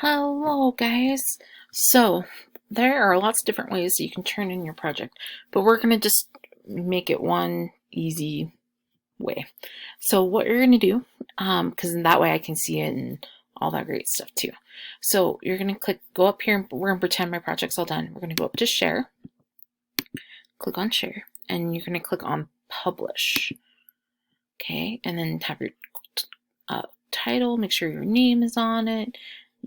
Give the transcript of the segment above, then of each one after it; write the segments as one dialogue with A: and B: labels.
A: Hello guys. So there are lots of different ways that you can turn in your project, but we're going to just make it one easy way. So what you're going to do, because in that way I can see it and all that great stuff too. So you're going to go up here, and we're going to pretend my project's all done. We're going to go up to share, click on share, and you're going to click on publish. Okay, and then have your title, make sure your name is on it.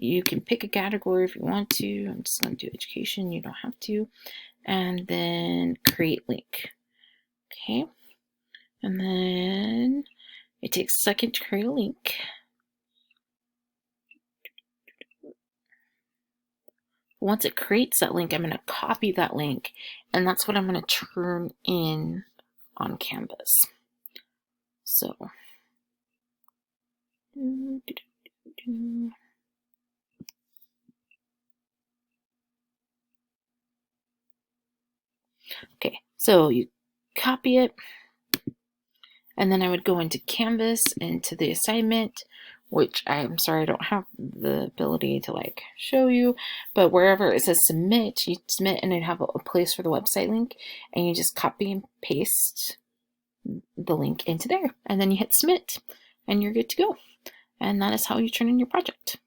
A: You can pick a category if you want to. I'm just going to do education. You don't have to. And then create link. Okay. And then it takes a second to create a link. Once it creates that link, I'm going to copy that link, and that's what I'm going to turn in on Canvas. So, okay, so you copy it, and then I would go into Canvas, into the assignment, which I'm sorry I don't have the ability to like show you, but wherever it says submit, you submit and it'd have a place for the website link, and you just copy and paste the link into there, and then you hit submit, and you're good to go. And that is how you turn in your project.